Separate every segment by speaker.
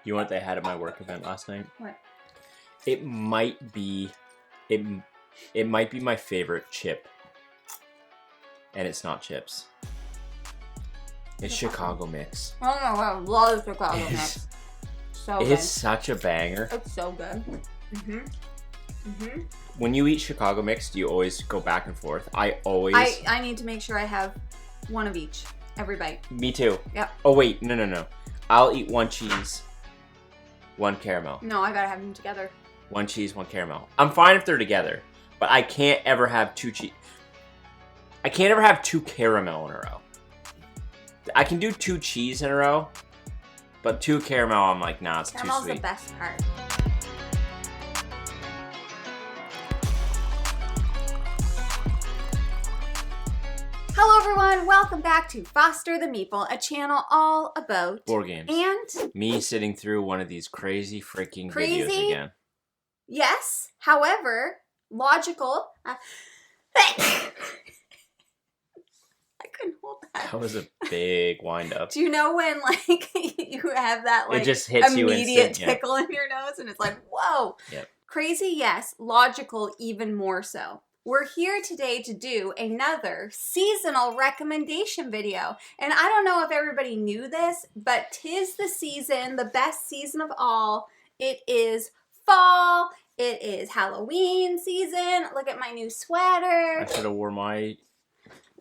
Speaker 1: You know what they had at my work event last night?
Speaker 2: What?
Speaker 1: It might be my favorite chip. And it's not chips. It's Chicago mix.
Speaker 2: Oh my god, I love Chicago mix. So good.
Speaker 1: It's such a banger.
Speaker 2: It's so good.
Speaker 1: When you eat Chicago mix, do you always go back and forth? I
Speaker 2: need to make sure I have one of each. Every bite.
Speaker 1: Me too.
Speaker 2: Yep.
Speaker 1: Oh wait, no. I'll eat one cheese, one caramel.
Speaker 2: No, I gotta have them together.
Speaker 1: One cheese, one caramel. I'm fine if they're together, but I can't ever have two cheese. I can't ever have two caramel in a row. I can do two cheese in a row, but two caramel, I'm like, nah, it's
Speaker 2: Caramel's
Speaker 1: too sweet.
Speaker 2: the best part. Hello everyone, welcome back to Foster the Meeple, a channel all about
Speaker 1: board games.
Speaker 2: And
Speaker 1: me sitting through one of these crazy freaking videos again.
Speaker 2: Yes, however, logical. I couldn't hold that.
Speaker 1: That was a big wind up.
Speaker 2: Do you know when like you have that like
Speaker 1: it just hits
Speaker 2: immediate
Speaker 1: you
Speaker 2: tickle in your nose and it's like, whoa.
Speaker 1: Yep.
Speaker 2: Crazy, yes. Logical, even more so. We're here today to do another seasonal recommendation video. And I don't know if everybody knew this, but 'tis the season, the best season of all. It is fall. It is Halloween season. Look at my new sweater.
Speaker 1: I should have wore my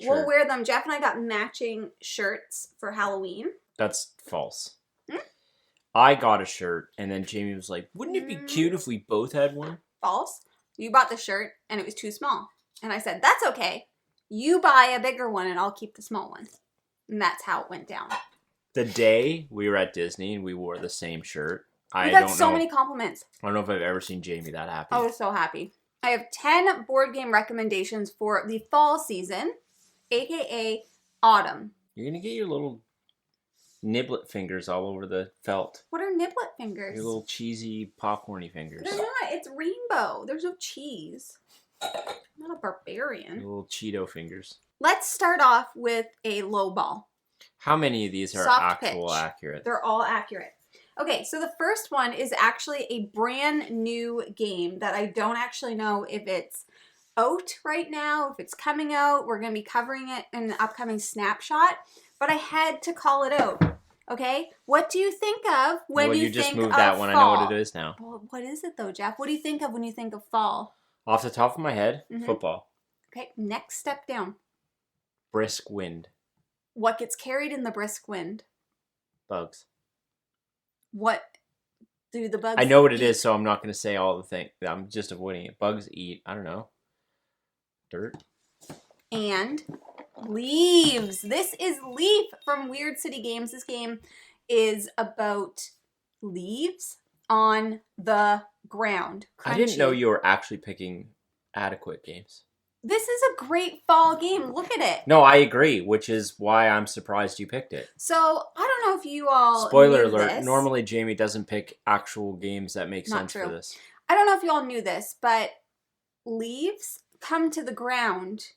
Speaker 1: shirt.
Speaker 2: We'll wear them. Jeff and I got matching shirts for Halloween.
Speaker 1: That's false. I got a shirt, and then Jamie was like, wouldn't it be cute if we both had one?
Speaker 2: False. You bought the shirt, and it was too small. And I said, that's okay. You buy a bigger one, and I'll keep the small one. And that's how it went down.
Speaker 1: The day we were at Disney, and we wore the same shirt,
Speaker 2: We got so many compliments.
Speaker 1: I don't know if I've ever seen Jamie that happy.
Speaker 2: I was so happy. I have 10 board game recommendations for the fall season, aka autumn.
Speaker 1: You're going to get your little niblet fingers all over the felt.
Speaker 2: What are niblet fingers?
Speaker 1: Your little cheesy popcorny fingers.
Speaker 2: They're not. It's rainbow. There's no cheese. I'm not a barbarian.
Speaker 1: Your little Cheeto fingers.
Speaker 2: Let's start off with a low ball.
Speaker 1: How many of these are
Speaker 2: Soft
Speaker 1: actual
Speaker 2: pitch.
Speaker 1: accurate?
Speaker 2: They're all accurate. Okay, so the first one is actually a brand new game that I don't actually know if it's out right now, if it's coming out. We're going to be covering it in the upcoming snapshot, but I had to call it out. Okay, what do you think of when you think of fall?
Speaker 1: just moved that one. I know what it is now.
Speaker 2: Well, what is it though, Jeff? What do you think of when you think of fall?
Speaker 1: Off the top of my head, football.
Speaker 2: Okay, next step down.
Speaker 1: Brisk wind.
Speaker 2: What gets carried in the brisk wind?
Speaker 1: Bugs.
Speaker 2: What do the bugs
Speaker 1: I know what
Speaker 2: eat?
Speaker 1: it is, so I'm not going to say all the things. I'm just avoiding it. Bugs eat, I don't know, dirt.
Speaker 2: And leaves. This is Leaf from Weird City Games. This game is about leaves on the ground. Crunchy.
Speaker 1: I didn't know you were actually picking adequate games.
Speaker 2: This is a great fall game. Look at it.
Speaker 1: No, I agree, which is why I'm surprised you picked it.
Speaker 2: So, I don't know if you all
Speaker 1: Spoiler
Speaker 2: knew
Speaker 1: alert,
Speaker 2: this.
Speaker 1: normally Jamie doesn't pick actual games that make
Speaker 2: Not
Speaker 1: sense
Speaker 2: true.
Speaker 1: for this.
Speaker 2: I don't know if you all knew this, but leaves come to the ground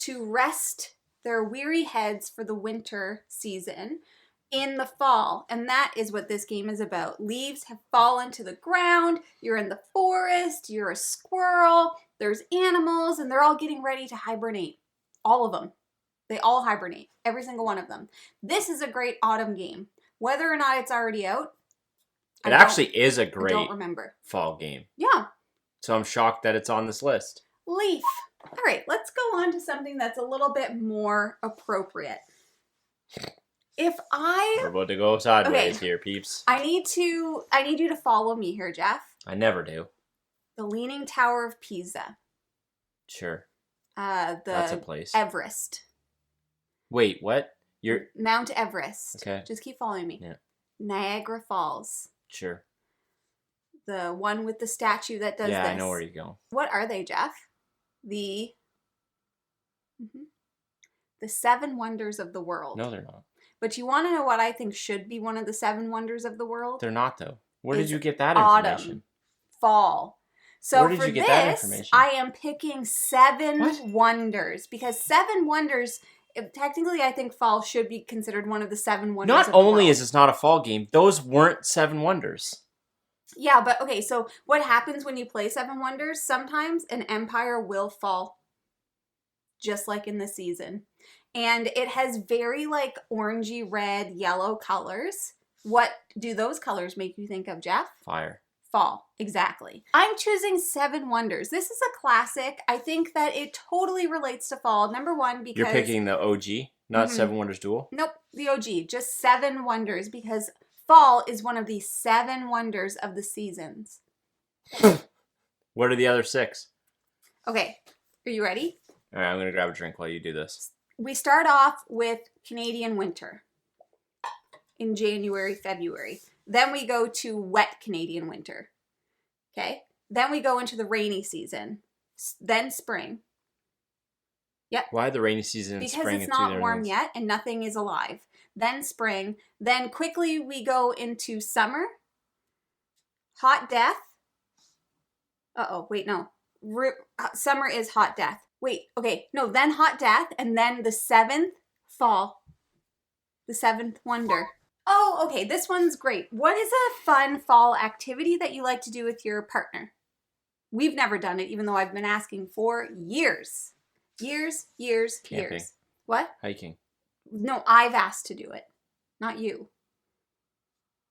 Speaker 2: to rest their weary heads for the winter season in the fall. And that is what this game is about. Leaves have fallen to the ground. You're in the forest. You're a squirrel. There's animals, and they're all getting ready to hibernate. All of them. They all hibernate. Every single one of them. This is a great autumn game. Whether or not it's already out,
Speaker 1: It actually is a great
Speaker 2: I don't remember.
Speaker 1: fall game.
Speaker 2: Yeah.
Speaker 1: So I'm shocked that it's on this list.
Speaker 2: Leaf. All right, let's go on to something that's a little bit more appropriate.
Speaker 1: We're about to go sideways here, peeps.
Speaker 2: I need you to follow me here, Jeff.
Speaker 1: I never do.
Speaker 2: The Leaning Tower of Pisa.
Speaker 1: Sure.
Speaker 2: That's
Speaker 1: a place.
Speaker 2: Everest.
Speaker 1: Wait, what? You're
Speaker 2: Mount Everest.
Speaker 1: Okay.
Speaker 2: Just keep following me.
Speaker 1: Yeah.
Speaker 2: Niagara Falls.
Speaker 1: Sure.
Speaker 2: The one with the statue that does this.
Speaker 1: Yeah, I know where you're going.
Speaker 2: What are they, Jeff? The 7 wonders of the world.
Speaker 1: No, they're not.
Speaker 2: But you want to know what I think should be one of the 7 wonders of the world?
Speaker 1: They're not, though. Where
Speaker 2: It's
Speaker 1: did you get that
Speaker 2: autumn.
Speaker 1: information?
Speaker 2: Fall. So
Speaker 1: Where did
Speaker 2: for
Speaker 1: you get that
Speaker 2: this,
Speaker 1: information?
Speaker 2: I am picking 7
Speaker 1: What?
Speaker 2: wonders because 7 wonders Technically, I think fall should be considered one of the 7 wonders
Speaker 1: Not
Speaker 2: of the
Speaker 1: only
Speaker 2: world.
Speaker 1: is this not a fall game, those weren't 7 wonders.
Speaker 2: Yeah, but okay, so what happens when you play 7 wonders? Sometimes an empire will fall, just like in the season. And it has very like orangey, red, yellow colors. What do those colors make you think of, Jeff?
Speaker 1: Fire.
Speaker 2: Fall, exactly. I'm choosing 7 wonders. This is a classic. I think that it totally relates to fall. Number 1, because...
Speaker 1: You're picking the OG, not 7 Wonders Duel?
Speaker 2: Nope, the OG. Just 7 wonders, because fall is one of the 7 wonders of the seasons.
Speaker 1: What are the other 6?
Speaker 2: Okay, are you ready?
Speaker 1: All right, I'm going to grab a drink while you do this.
Speaker 2: We start off with Canadian winter in January, February. Then we go to wet Canadian winter. Okay? Then we go into the rainy season. Then spring. Yep.
Speaker 1: Why the rainy season and spring?
Speaker 2: Because it's not warm yet and nothing is alive. Then spring. Then quickly we go into summer. Hot death. Uh-oh, wait, no. Summer is hot death. Wait, okay. No, then hot death, and then the 7th, fall. The 7th wonder. Oh, okay, this one's great. What is a fun fall activity that you like to do with your partner? We've never done it, even though I've been asking for years. Years.
Speaker 1: Camping.
Speaker 2: What?
Speaker 1: Hiking.
Speaker 2: No, I've asked to do it, not you.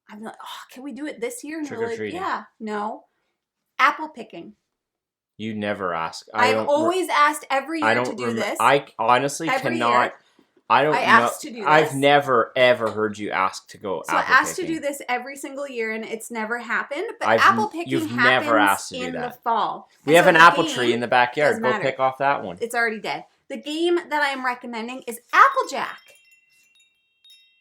Speaker 2: I'm like, oh, can we do it this year? And
Speaker 1: Trick
Speaker 2: they're
Speaker 1: or
Speaker 2: like,
Speaker 1: treating.
Speaker 2: yeah, no. Apple picking.
Speaker 1: You never ask.
Speaker 2: I've always asked every year to do this.
Speaker 1: I honestly
Speaker 2: Every
Speaker 1: cannot.
Speaker 2: year.
Speaker 1: I don't
Speaker 2: I
Speaker 1: know.
Speaker 2: asked to do this.
Speaker 1: I've never ever heard you ask to go
Speaker 2: So I
Speaker 1: apple
Speaker 2: asked
Speaker 1: picking.
Speaker 2: to do this every single year, and it's never happened. But
Speaker 1: I've-
Speaker 2: apple picking
Speaker 1: you've
Speaker 2: happens
Speaker 1: never asked to do
Speaker 2: in the
Speaker 1: that.
Speaker 2: fall.
Speaker 1: We
Speaker 2: And
Speaker 1: have
Speaker 2: so
Speaker 1: an
Speaker 2: the
Speaker 1: apple
Speaker 2: game
Speaker 1: tree in the backyard.
Speaker 2: doesn't
Speaker 1: Go
Speaker 2: matter.
Speaker 1: pick off that one.
Speaker 2: It's already dead. The game that I am recommending is Applejack.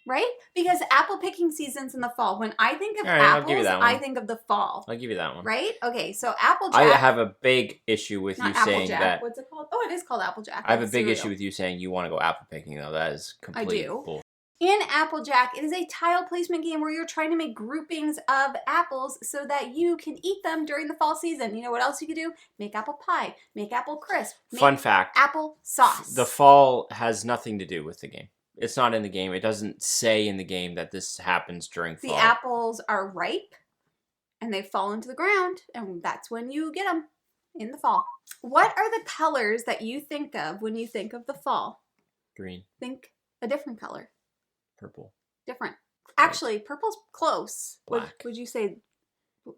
Speaker 2: Right? Because apple picking season's in the fall. When I think of
Speaker 1: All right, I'll give you
Speaker 2: apples,
Speaker 1: that one.
Speaker 2: I think of the fall.
Speaker 1: I'll give you that one.
Speaker 2: Right? Okay, so Applejack.
Speaker 1: I have a big issue with
Speaker 2: not
Speaker 1: you saying
Speaker 2: Applejack.
Speaker 1: that.
Speaker 2: What's it called? Oh, it is called Applejack.
Speaker 1: I have a
Speaker 2: It's
Speaker 1: big
Speaker 2: cereal.
Speaker 1: issue with you saying you want to go apple picking, though. That is complete
Speaker 2: do.
Speaker 1: bull.
Speaker 2: In Applejack, it is a tile placement game where you're trying to make groupings of apples so that you can eat them during the fall season. You know what else you could do? Make apple pie, make apple crisp, make
Speaker 1: Fun fact.
Speaker 2: apple sauce.
Speaker 1: The fall has nothing to do with the game. It's not in the game. It doesn't say in the game that this happens during fall.
Speaker 2: The apples are ripe and they fall into the ground, and that's when you get them in the fall. What are the colors that you think of when you think of the fall?
Speaker 1: Green.
Speaker 2: Think a different color.
Speaker 1: Purple.
Speaker 2: Different. Actually, purple's close.
Speaker 1: Black.
Speaker 2: Would you say?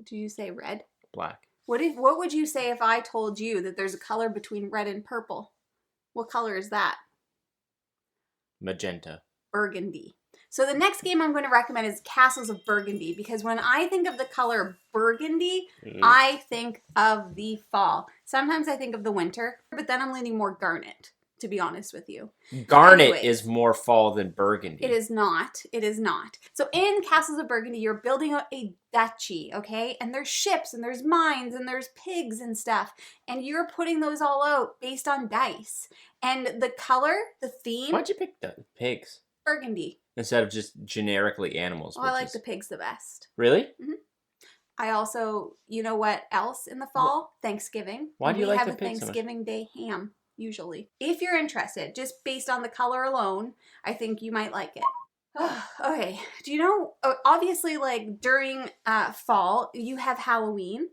Speaker 2: Do you say red?
Speaker 1: Black.
Speaker 2: What would you say if I told you that there's a color between red and purple? What color is that?
Speaker 1: Magenta.
Speaker 2: Burgundy. So the next game I'm going to recommend is Castles of Burgundy, because when I think of the color burgundy, I think of the fall. Sometimes I think of the winter, but then I'm leaning more garnet, to be honest with you.
Speaker 1: Garnet
Speaker 2: Anyways.
Speaker 1: is more fall than burgundy.
Speaker 2: It is not. It is not. So in Castles of Burgundy, you're building a duchy, okay? And there's ships, and there's mines, and there's pigs and stuff. And you're putting those all out based on dice. And the color, the theme...
Speaker 1: Why'd you pick the pigs?
Speaker 2: Burgundy.
Speaker 1: Instead of just generically animals.
Speaker 2: Well, I like the pigs the best.
Speaker 1: Really?
Speaker 2: Mm-hmm. I also, you know what else in the fall? Thanksgiving.
Speaker 1: Why do you like the
Speaker 2: We have a
Speaker 1: pigs so much?
Speaker 2: Thanksgiving Day ham, usually. If you're interested, just based on the color alone, I think you might like it. Okay. Do you know, obviously, like, during fall, you have Halloween.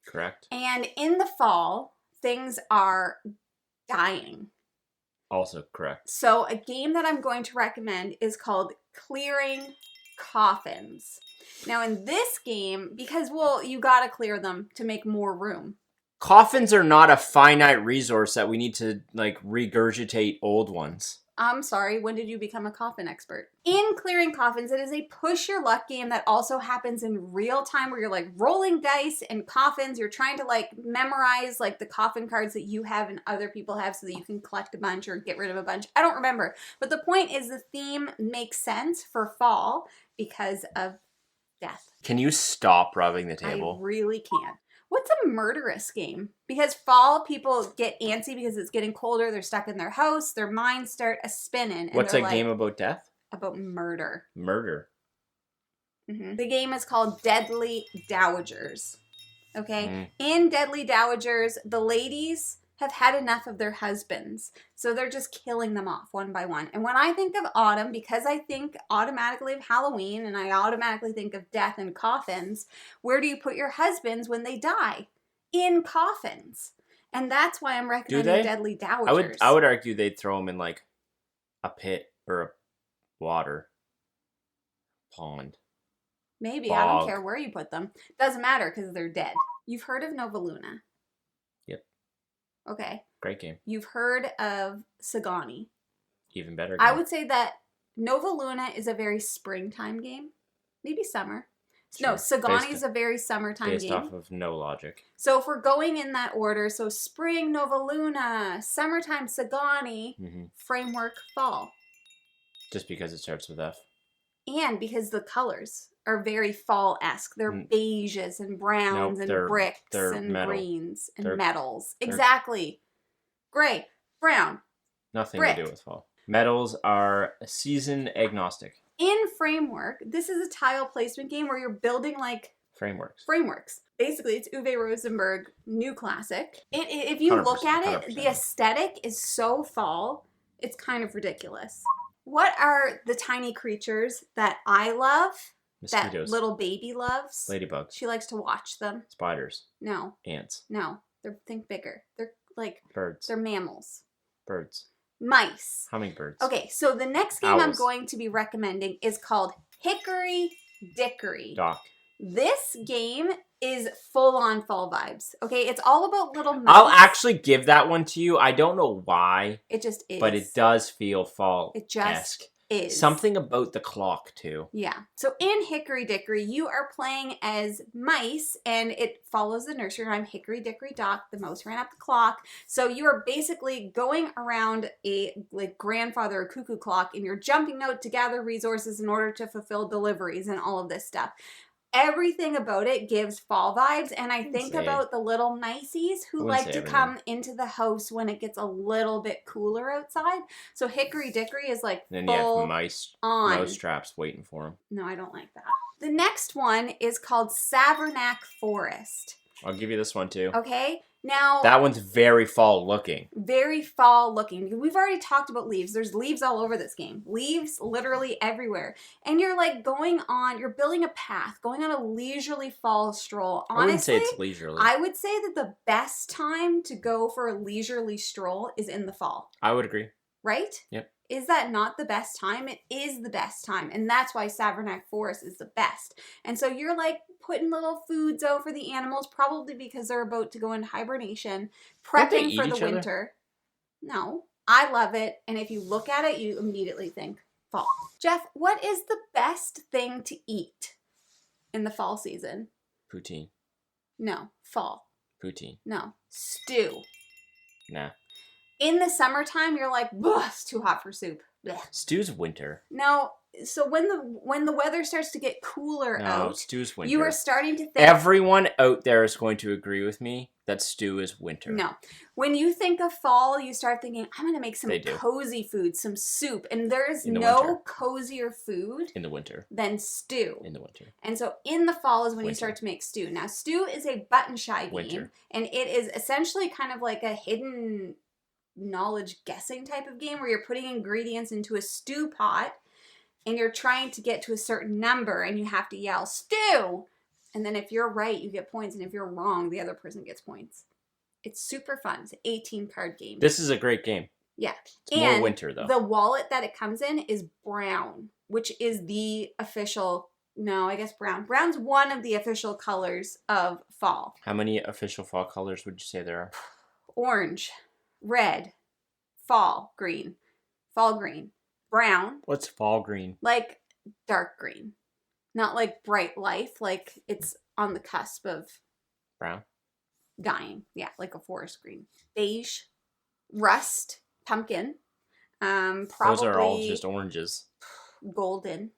Speaker 1: Correct.
Speaker 2: And in the fall, things are dying.
Speaker 1: Also correct.
Speaker 2: So a game that I'm going to recommend is called Clearing Coffins. Now in this game, because, well, you gotta clear them to make more room.
Speaker 1: Coffins are not a finite resource that we need to, like, regurgitate old ones.
Speaker 2: I'm sorry, when did you become a coffin expert? In Clearing Coffins, it is a push your luck game that also happens in real time, where you're like rolling dice and coffins. You're trying to like memorize like the coffin cards that you have and other people have so that you can collect a bunch or get rid of a bunch. I don't remember. But the point is the theme makes sense for fall because of death.
Speaker 1: Can you stop rubbing the table?
Speaker 2: I really can't. What's a murderous game? Because fall, people get antsy because it's getting colder. They're stuck in their house. Their minds start a-spinning.
Speaker 1: What's a game about death?
Speaker 2: About murder.
Speaker 1: Murder.
Speaker 2: Mm-hmm. The game is called Deadly Dowagers. Okay? In Deadly Dowagers, the ladies have had enough of their husbands. So they're just killing them off one by one. And when I think of autumn, because I think automatically of Halloween and I automatically think of death and coffins, where do you put your husbands when they die? In coffins. And that's why I'm recommending Deadly Dowagers.
Speaker 1: I would argue they'd throw them in like a pit or a water pond.
Speaker 2: Maybe.
Speaker 1: Bog.
Speaker 2: I don't care where you put them. Doesn't matter because they're dead. You've heard of Nova Luna?
Speaker 1: Yep.
Speaker 2: Okay.
Speaker 1: Great game.
Speaker 2: You've heard of Sagani?
Speaker 1: Even better game.
Speaker 2: I would say that Nova Luna is a very springtime game. Maybe summer. Sure. No, Sagani is a very summertime game.
Speaker 1: Based off of no logic.
Speaker 2: So if we're going in that order, so spring, Nova Luna, summertime, Sagani, framework, fall.
Speaker 1: Just because it starts with F.
Speaker 2: And because the colors are very fall-esque. They're beiges and browns and bricks and greens and metals. Exactly. Gray, brown,
Speaker 1: nothing
Speaker 2: brick.
Speaker 1: To do with fall. Metals are season agnostic.
Speaker 2: In Framework, this is a tile placement game where you're building like frameworks. Basically, it's Uwe Rosenberg, new classic. If you look at it, 100%. The aesthetic is so fall, it's kind of ridiculous. What are the tiny creatures that I love? Mosquitoes. That little baby loves?
Speaker 1: Ladybugs.
Speaker 2: She likes to watch them.
Speaker 1: Spiders.
Speaker 2: No.
Speaker 1: Ants.
Speaker 2: No. Think bigger. They're like...
Speaker 1: Birds.
Speaker 2: They're mammals.
Speaker 1: Birds.
Speaker 2: Mice.
Speaker 1: Hummingbirds.
Speaker 2: Okay, so the next game
Speaker 1: Owls.
Speaker 2: I'm going to be recommending is called Hickory Dickory.
Speaker 1: Doc.
Speaker 2: This game is full-on fall vibes. Okay, it's all about little mice.
Speaker 1: I'll actually give that one to you. I don't know why.
Speaker 2: It just is.
Speaker 1: But it does feel fall-esque.
Speaker 2: It just is.
Speaker 1: Something about the clock, too.
Speaker 2: Yeah. So in Hickory Dickory, you are playing as mice, and it follows the nursery rhyme, Hickory Dickory Dock, the mouse ran up the clock. So you are basically going around a grandfather or cuckoo clock, and you're jumping out to gather resources in order to fulfill deliveries and all of this stuff. Everything about it gives fall vibes, and I think about the little niceies who like to come into the house when it gets a little bit cooler outside. So Hickory Dickory is like
Speaker 1: then you have mouse traps waiting for them.
Speaker 2: No, I don't like that. The next one is called Savernac Forest.
Speaker 1: I'll give you this one too.
Speaker 2: Okay. Now
Speaker 1: that one's very fall looking.
Speaker 2: Very fall looking. We've already talked about leaves. There's leaves all over this game. Leaves literally everywhere. And you're like you're building a path, going on a leisurely fall stroll. Honestly,
Speaker 1: I wouldn't say it's leisurely.
Speaker 2: I would say that the best time to go for a leisurely stroll is in the fall.
Speaker 1: I would agree.
Speaker 2: Right?
Speaker 1: Yep.
Speaker 2: Is that not the best time? It is the best time. And that's why Savernac Forest is the best. And so you're like putting little foods out for the animals, probably because they're about to go into hibernation, prepping for the winter. No, I love it. And if you look at it, you immediately think fall. Jeff, what is the best thing to eat in the fall season?
Speaker 1: Poutine.
Speaker 2: No, fall.
Speaker 1: Poutine.
Speaker 2: No, stew.
Speaker 1: Nah.
Speaker 2: In the summertime, you're like, it's too hot for soup. Blech.
Speaker 1: Stew's winter.
Speaker 2: No, so when the weather starts to get cooler out,
Speaker 1: stew's winter.
Speaker 2: You are starting to think...
Speaker 1: Everyone out there is going to agree with me that stew is winter.
Speaker 2: No. When you think of fall, you start thinking, I'm going to make some cozy food, some soup. And there is no cozier food
Speaker 1: in the winter
Speaker 2: than stew.
Speaker 1: In the winter.
Speaker 2: And so in the fall is when you start to make stew. Now, stew is a button shy game. And it is essentially kind of like a hidden knowledge guessing type of game where you're putting ingredients into a stew pot and you're trying to get to a certain number and you have to yell stew, and then if you're right you get points, and if you're wrong the other person gets points. It's super fun. It's an 18 card game.
Speaker 1: This is a great game.
Speaker 2: Yeah.
Speaker 1: It's more winter though.
Speaker 2: The wallet that it comes in is brown, which is the official... No, I guess brown. Brown's one of the official colors of fall.
Speaker 1: How many official fall colors would you say there are?
Speaker 2: Orange, red, fall green, brown.
Speaker 1: What's fall green?
Speaker 2: Like dark green. Not like bright life, like it's on the cusp of
Speaker 1: brown.
Speaker 2: Dying. Yeah, like a forest green. Beige, rust, pumpkin. Probably
Speaker 1: those are all just oranges.
Speaker 2: Golden,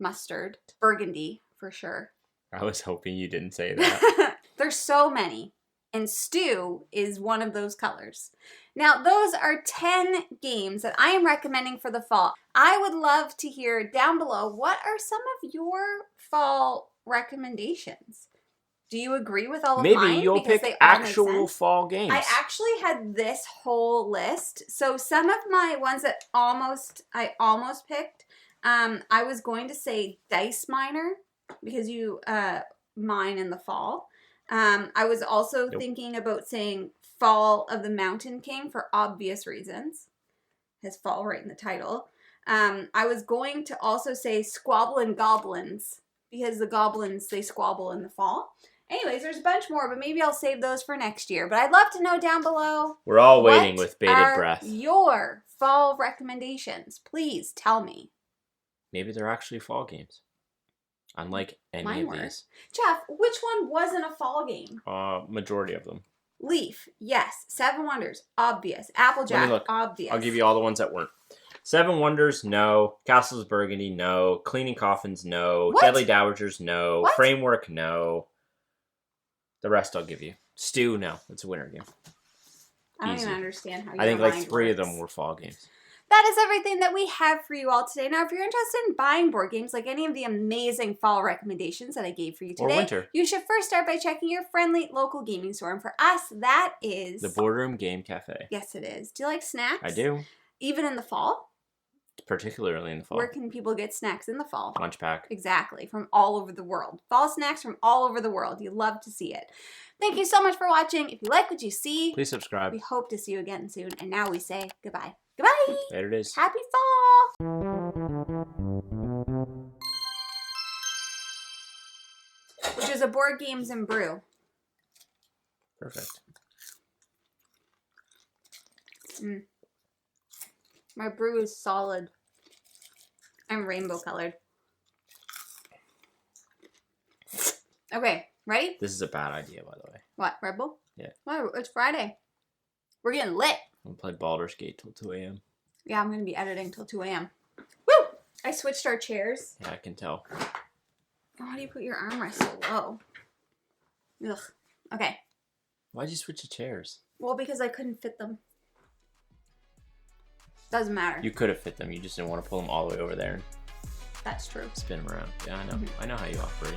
Speaker 2: mustard, burgundy for sure.
Speaker 1: I was hoping you didn't say that.
Speaker 2: There's so many. And stew is one of those colors. Now, those are 10 games that I am recommending for the fall. I would love to hear down below, what are some of your fall recommendations? Do you agree with all of
Speaker 1: Maybe
Speaker 2: mine?
Speaker 1: you'll
Speaker 2: Because
Speaker 1: pick
Speaker 2: they all make
Speaker 1: actual
Speaker 2: sense.
Speaker 1: fall games.
Speaker 2: I actually had this whole list. So some of my ones that I almost picked, I was going to say Dice Miner because you mine in the fall. I was also thinking about saying Fall of the Mountain King for obvious reasons. Has fall right in the title. I was going to also say Squabblin' Goblins because the goblins, they squabble in the fall. Anyways, there's a bunch more, but maybe I'll save those for next year. But I'd love to know down below.
Speaker 1: We're all waiting with bated breath.
Speaker 2: Your fall recommendations? Please tell me.
Speaker 1: Maybe they're actually fall games. Unlike any of these.
Speaker 2: Jeff, which one wasn't a fall game?
Speaker 1: Majority of them.
Speaker 2: Leaf, yes. Seven Wonders, obvious. Applejack, obvious.
Speaker 1: I'll give you all the ones that weren't. Seven Wonders, no. Castles of Burgundy, no. Cleaning Coffins, no.
Speaker 2: What?
Speaker 1: Deadly Dowagers, no.
Speaker 2: What?
Speaker 1: Framework, no. The rest I'll give you. Stew, no. It's a winter game.
Speaker 2: I don't
Speaker 1: Easy.
Speaker 2: even understand how
Speaker 1: I think
Speaker 2: your
Speaker 1: like
Speaker 2: mind
Speaker 1: 3 of
Speaker 2: works.
Speaker 1: them were fall games.
Speaker 2: That is everything that we have for you all today. Now, if you're interested in buying board games like any of the amazing fall recommendations that I gave for you
Speaker 1: Or
Speaker 2: today,
Speaker 1: winter.
Speaker 2: you should first start by checking your friendly local gaming store. And for us, that is...
Speaker 1: The Boardroom Game Cafe.
Speaker 2: Yes, it is. Do you like snacks?
Speaker 1: I do.
Speaker 2: Even in the fall?
Speaker 1: Particularly in the fall.
Speaker 2: Where can people get snacks in the fall?
Speaker 1: Lunch pack.
Speaker 2: Exactly. From all over the world. Fall snacks from all over the world. You love to see it. Thank you so much for watching. If you like what you see,
Speaker 1: Please subscribe.
Speaker 2: we hope to see you again soon. And now we say goodbye. Goodbye!
Speaker 1: There it is.
Speaker 2: Happy fall! Which is a board games and brew.
Speaker 1: Perfect.
Speaker 2: My brew is solid and rainbow colored. Okay, ready?
Speaker 1: This is a bad idea, by the way.
Speaker 2: What, Red Bull?
Speaker 1: Yeah.
Speaker 2: Why? It's Friday. We're getting lit.
Speaker 1: I'm going to play Baldur's Gate till 2 a.m.
Speaker 2: Yeah, I'm going to be editing till 2 a.m. Woo! I switched our chairs.
Speaker 1: Yeah, I can tell.
Speaker 2: Why do you put your armrest so low? Ugh. Okay.
Speaker 1: Why'd you switch the chairs?
Speaker 2: Well, because I couldn't fit them. Doesn't matter.
Speaker 1: You could have fit them. You just didn't want to pull them all the way over there and
Speaker 2: That's true.
Speaker 1: spin them around. Yeah, I know. I know how you operate.